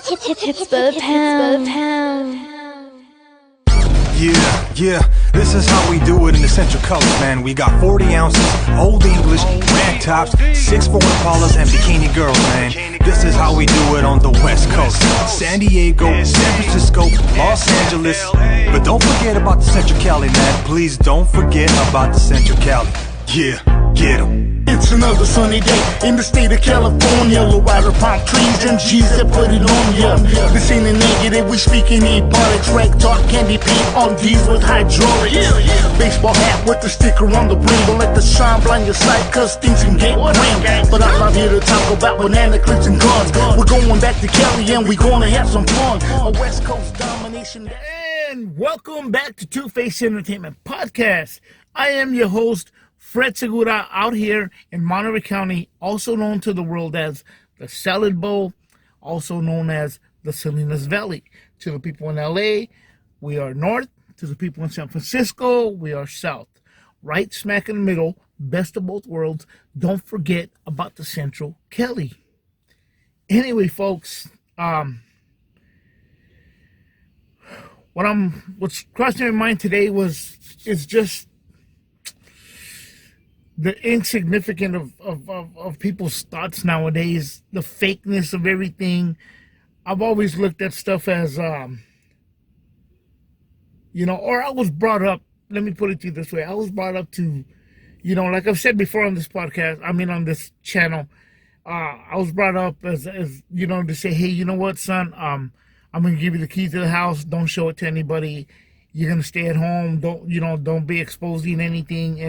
Hits per pound. Yeah, this is how we do it in the Central Coast, man. We got 40 ounces, Old English, rag tops, 6'4" Impalas, and bikini girls, man. This is how we do it on the West Coast. San Diego, San Francisco, Los Angeles. But don't forget about the Central Cali, man. Please don't forget about the Central Cali. Yeah, get 'em. It's another sunny day in the state of California. Low rider palm trees and G's that put it on ya. This ain't a negative, we speaking ebonics. Rank talk, candy paint on D's with hydraulics. Baseball hat with the sticker on the brim. Don't let the sun blind your sight, cause things can get grim. But I'm not here to talk about banana clips and guns. We're going back to Cali and we're gonna have some fun. A West Coast domination. And welcome back to Two-Face Entertainment Podcast. I am your host, Fred Segura, out here in Monterey County, also known to the world as the Salad Bowl, also known as the Salinas Valley. To the people in LA, we are north. To the people in San Francisco, we are south. Right smack in the middle, best of both worlds. Don't forget about the Central Cali. Anyway, folks, what's crossing my mind today is just the insignificance of people's thoughts nowadays, the fakeness of everything. I've always looked at stuff as, or I was brought up, let me put it to you this way. I was brought up to, like I've said before on this podcast, on this channel, I was brought up as to say, hey, you know what, son, I'm going to give you the key to the house. Don't show it to anybody. You're going to stay at home. Don't be exposing anything.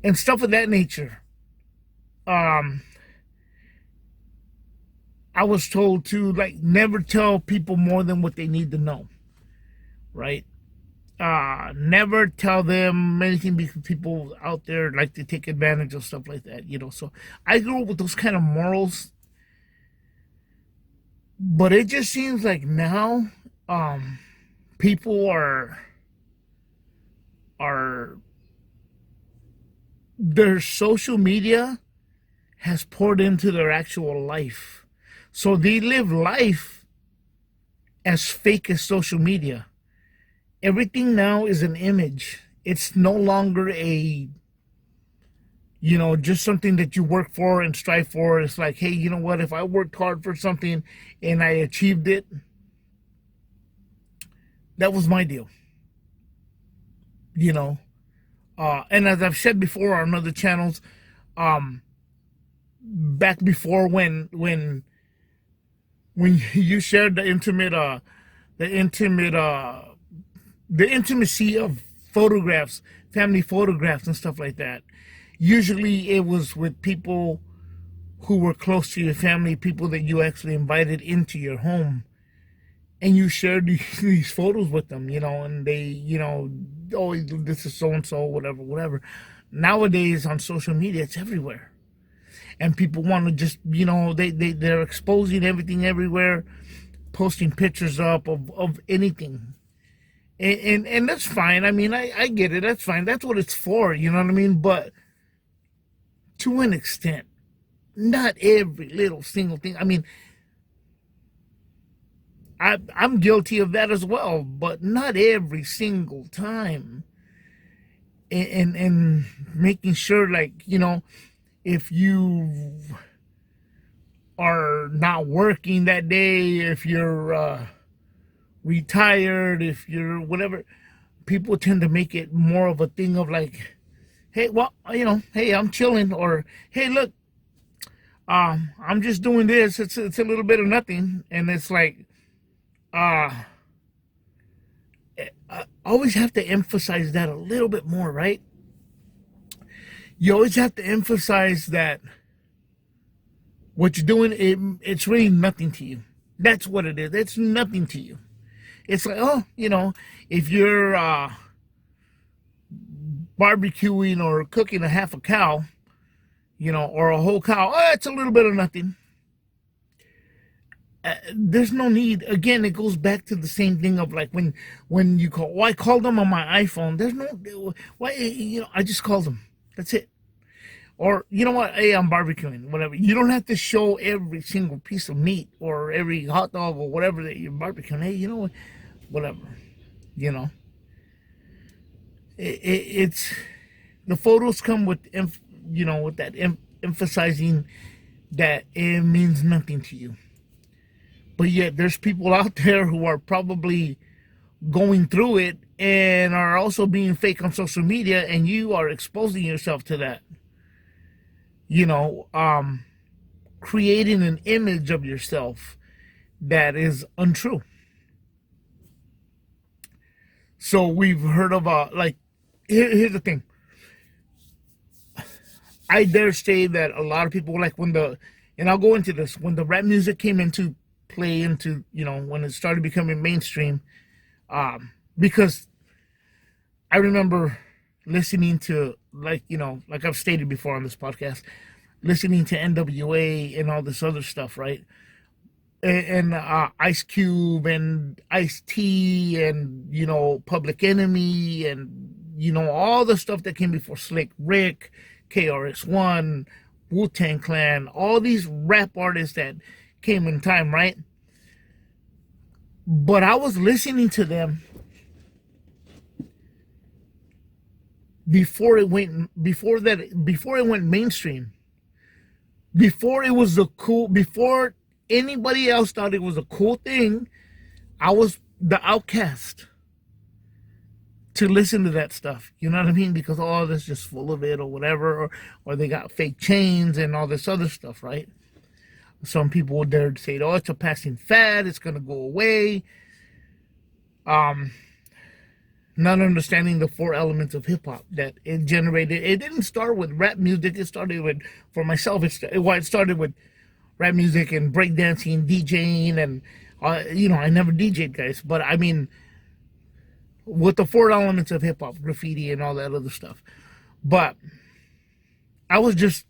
And stuff of that nature. I was told to never tell people more than what they need to know, right? Never tell them anything because people out there like to take advantage of stuff like that, So I grew up with those kind of morals, but it just seems like now, people are their social media has poured into their actual life. So they live life as fake as social media. Everything now is an image. It's no longer just something that you work for and strive for. It's like, hey, you know what? If I worked hard for something and I achieved it, that was my deal. And as I've said before on other channels, back before when you shared the intimacy of photographs, family photographs and stuff like that, usually it was with people who were close to your family, people that you actually invited into your home. And you shared these photos with them, and they, oh, this is so-and-so, whatever. Nowadays on social media, it's everywhere. And people want to just, they're exposing everything everywhere, posting pictures up of anything. And that's fine. I get it. That's fine. That's what it's for, you know what I mean? But to an extent, not every little single thing. I'm guilty of that as well, but not every single time. And making sure, if you are not working that day, if you're retired, if you're whatever, people tend to make it more of a thing of hey, well, hey, I'm chilling, or hey, look, I'm just doing this. It's a little bit of nothing, and it's like. I always have to emphasize that a little bit more, right? You always have to emphasize that what you're doing, it's really nothing to you. That's what it is. It's nothing to you. It's like, if you're barbecuing or cooking a half a cow, or a whole cow, it's a little bit of nothing. There's no need. Again, it goes back to the same thing of when you call. I called them on my iPhone. There's no why. I just called them. That's it. Or, you know what, hey, I'm barbecuing, whatever. You don't have to show every single piece of meat or every hot dog or whatever that you're barbecuing. Hey, you know what, whatever, you know. It's, the photos come with, with that emphasizing that it means nothing to you. But yet there's people out there who are probably going through it and are also being fake on social media, and you are exposing yourself to that. Creating an image of yourself that is untrue. So we've heard of here's the thing. I dare say that a lot of people, like and I'll go into this, when the rap music came into play, when it started becoming mainstream, because I remember listening to, like I've stated before on this podcast, listening to NWA and all this other stuff, right? And Ice Cube and Ice-T and, Public Enemy and, all the stuff that came before, Slick Rick, KRS-One, Wu-Tang Clan, all these rap artists that came in time, right? But I was listening to them before it went mainstream, before it was before anybody else thought it was a cool thing. I was the outcast to listen to that stuff, you know what I mean? Because that's just full of it or whatever, or they got fake chains and all this other stuff, right? Some people would dare to say, oh, it's a passing fad, it's gonna go away. Not understanding the 4 elements of hip-hop that it generated. It didn't start with rap music. It started with, for myself, it started with rap music and breakdancing, DJing, and, I never DJ'd, guys. But, I mean, with the 4 elements of hip-hop, graffiti and all that other stuff. But I was just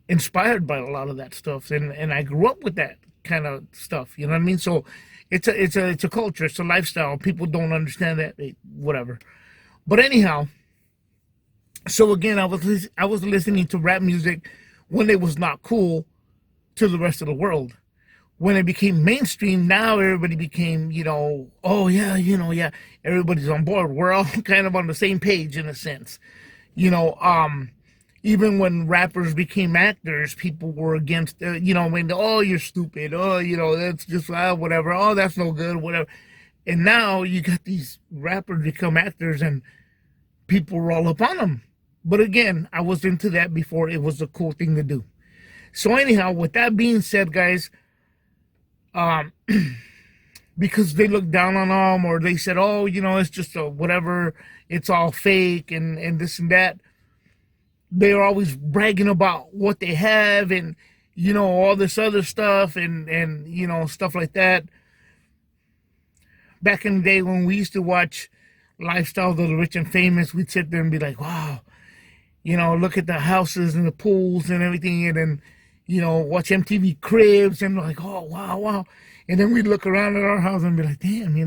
inspired by a lot of that stuff. And I grew up with that kind of stuff, you know what I mean? So it's a culture, it's a lifestyle. People don't understand that, whatever. But anyhow, so again, I was listening to rap music when it was not cool to the rest of the world. When it became mainstream, now everybody became, oh yeah, yeah, everybody's on board. We're all kind of on the same page in a sense, Even when rappers became actors, people were against, oh, you're stupid. Oh, that's just whatever. Oh, that's no good, whatever. And now you got these rappers become actors and people roll up on them. But again, I was into that before it was a cool thing to do. So anyhow, with that being said, guys, because they looked down on them, or they said, oh, it's just a whatever, it's all fake and this and that. They're always bragging about what they have and, all this other stuff and stuff like that. Back in the day when we used to watch Lifestyle of the Rich and Famous, we'd sit there and be like, wow, look at the houses and the pools and everything. And then, watch MTV Cribs and like, oh, wow. And then we'd look around at our house and be like, damn,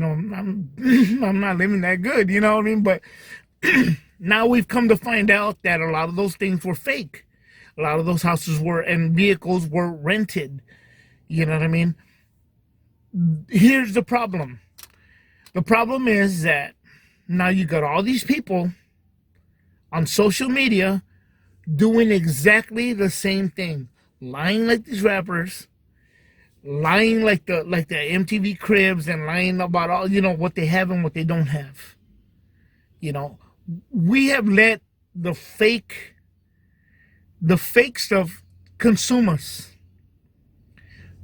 I'm not living that good, you know what I mean? But now we've come to find out that a lot of those things were fake. A lot of those houses and vehicles were rented. You know what I mean? Here's the problem. The problem is that now you got all these people on social media doing exactly the same thing. Lying like these rappers. Lying like the MTV Cribs, and lying about all, what they have and what they don't have. We have let the fake stuff consume us.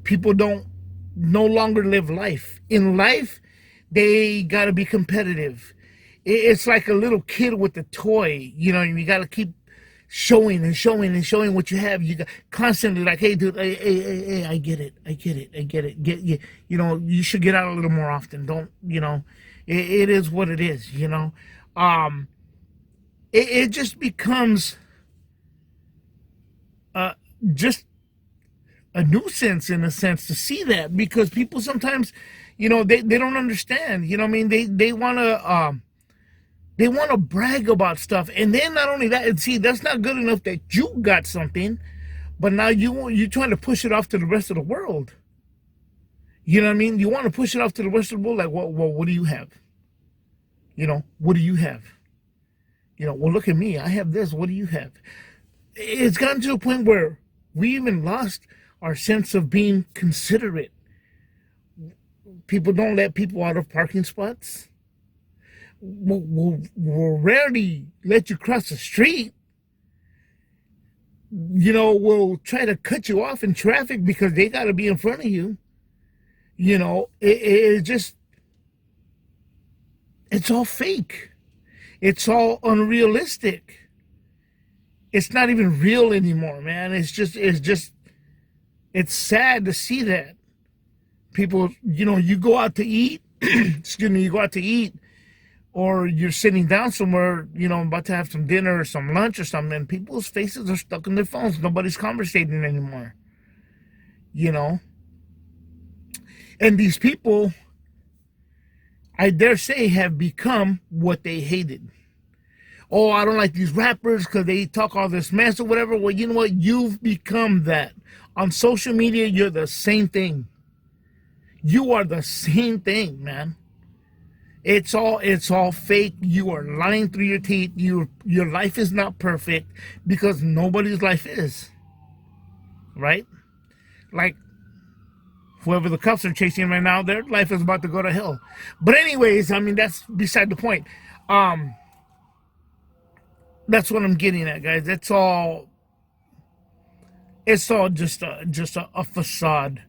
People no longer live life. In life, they gotta be competitive. It's like a little kid with a toy. You gotta keep showing and showing and showing what you have. You got constantly like, hey dude, hey, I get it. You should get out a little more often. Don't, it is what it is, it just becomes just a nuisance in a sense to see that, because people sometimes, they don't understand, they want to They want to brag about stuff. And then not only that, and see, that's not good enough that you got something, but now you're trying to push it off to the rest of the world. You know what I mean? You want to push it off to the rest of the world, like, well, what do you have? You know, what do you have? You know, well, look at me. I have this. What do you have? It's gotten to a point where we even lost our sense of being considerate. People don't let people out of parking spots. We'll rarely let you cross the street. You know, we'll try to cut you off in traffic because they got to be in front of you. You know, it just, it's all fake. It's all unrealistic. It's not even real anymore, man. It's sad to see that. People, you know, you go out to eat, excuse me, you go out to eat, or you're sitting down somewhere, you know, about to have some dinner or some lunch or something, and people's faces are stuck in their phones. Nobody's conversating anymore, you know. And these people, I dare say, have become what they hated. Oh, I don't like these rappers because they talk all this mess or whatever. Well, you know what? You've become that. On social media, you're the same thing. You are the same thing, man. It's all fake. You are lying through your teeth. Your life is not perfect because nobody's life is. Right? Like, whoever the cops are chasing right now, their life is about to go to hell. But anyways, I mean, that's beside the point. That's what I'm getting at, guys. It's all just a facade.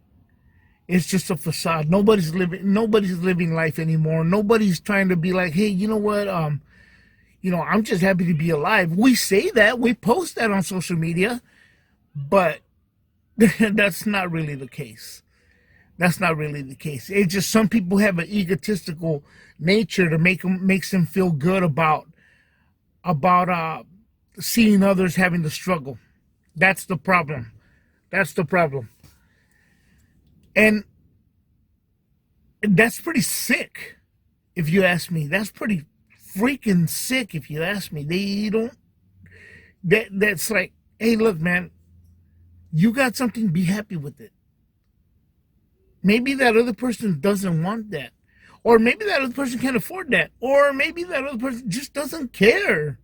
It's just a facade. Nobody's living life anymore. Nobody's trying to be like, hey, you know what? You know, I'm just happy to be alive. We say that, we post that on social media, but that's not really the case. That's not really the case. It's just some people have an egotistical nature that makes them feel good about seeing others having to struggle. That's the problem. That's the problem. And that's pretty sick, if you ask me. That's pretty freaking sick, if you ask me. That's like, hey, look, man, you got something, be happy with it. Maybe that other person doesn't want that. Or maybe that other person can't afford that. Or maybe that other person just doesn't care.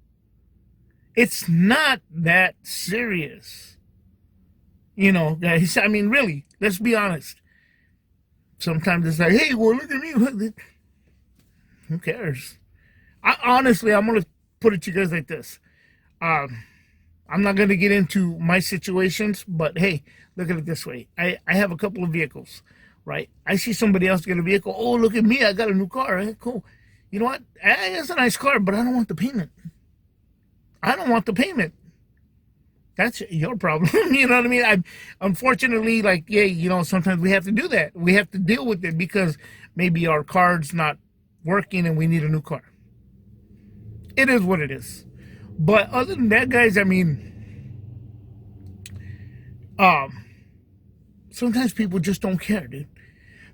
It's not that serious. You know, guys, I mean, really, let's be honest. Sometimes it's like, hey, well, look at me. Who cares? Honestly, I'm going to put it to you guys like this. I'm not going to get into my situations, but hey, look at it this way. I have a couple of vehicles, right? I see somebody else get a vehicle. Oh, look at me. I got a new car. Right? Cool. You know what? It's a nice car, but I don't want the payment. I don't want the payment. That's your problem. You know what I mean? Unfortunately, like, yeah, you know, sometimes we have to do that. We have to deal with it because maybe our card's not working and we need a new car. It is what it is. But other than that, guys, I mean, sometimes people just don't care, dude.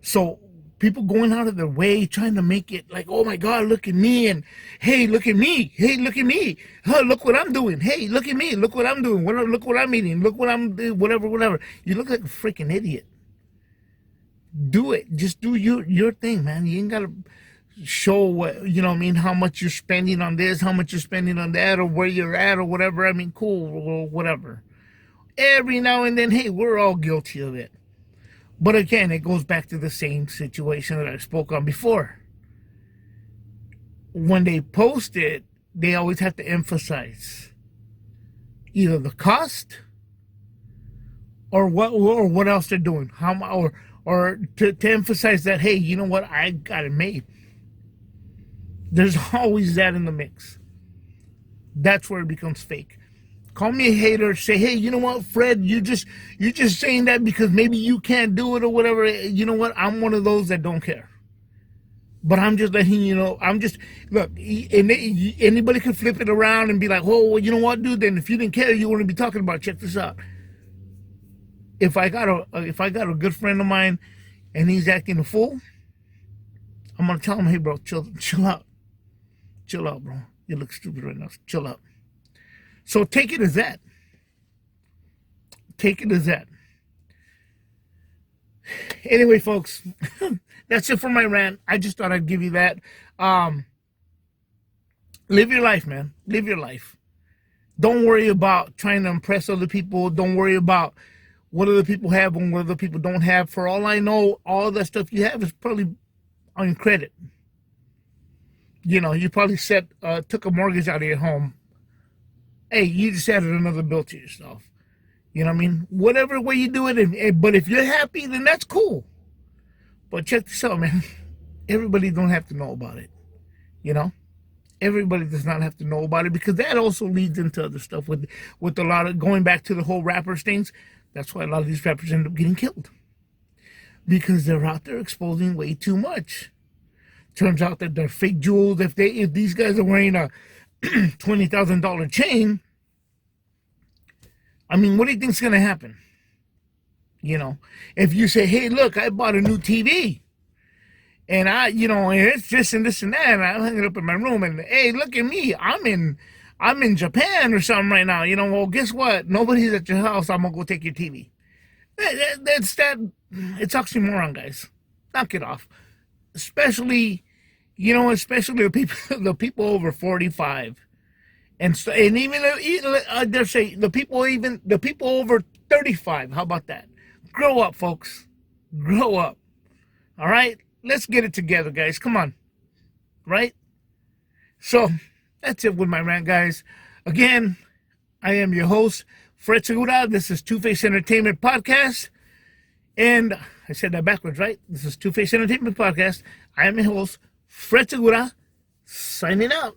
So people going out of their way trying to make it like, oh my God, look at me, and hey, look at me, hey, look at me, huh, look what I'm doing, hey, look at me, look what I'm doing, look what I'm eating, look what I'm doing, whatever. You look like a freaking idiot. Do it. Just do your thing, man. You ain't gotta show what, you know what I mean, how much you're spending on this, how much you're spending on that, or where you're at, or whatever. I mean, cool, or whatever. Every now and then, hey, we're all guilty of it. But again, it goes back to the same situation that I spoke on before. When they post it, they always have to emphasize either the cost or what else they're doing. Or to emphasize that, hey, you know what, I got it made. There's always that in the mix. That's where it becomes fake. Call me a hater, say, hey, you know what, Fred, you're just saying that because maybe you can't do it or whatever. You know what, I'm one of those that don't care. But I'm just letting you know, look, anybody can flip it around and be like, oh, well, you know what, dude, then if you didn't care, you wouldn't be talking about it. Check this out. If I got a good friend of mine and he's acting a fool, I'm going to tell him, hey, bro, chill out. chill out, bro. You look stupid right now. Chill out. So take it as that. Take it as that. Anyway, folks, that's it for my rant. I just thought I'd give you that. Live your life, man. Live your life. Don't worry about trying to impress other people. Don't worry about what other people have and what other people don't have. For all I know, all that stuff you have is probably on credit. You know, you probably took a mortgage out of your home. Hey, you just added another bill to yourself. You know what I mean? Whatever way you do it, but if you're happy, then that's cool. But check this out, man. Everybody don't have to know about it. You know? Everybody does not have to know about it, because that also leads into other stuff with a lot of, going back to the whole rappers things. That's why a lot of these rappers end up getting killed, because they're out there exposing way too much. Turns out that they're fake jewels. If these guys are wearing a $20,000 chain, I mean, what do you think's gonna happen? You know, if you say, "Hey, look, I bought a new TV, and and it's this and this and that, and I hung it up in my room, and hey, look at me, I'm in Japan or something right now." You know, well, guess what? Nobody's at your house. I'm gonna go take your TV. It's oxymoron, guys. Knock it off. Especially the people over 45. And even they're saying the people over 35. How about that? Grow up, folks. Grow up. All right? Let's get it together, guys. Come on. Right? So, that's it with my rant, guys. Again, I am your host, Fred Segura. This is Two-Face Entertainment Podcast. And I said that backwards, right? This is Two-Face Entertainment Podcast. I am your host, Fred Segura, signing out.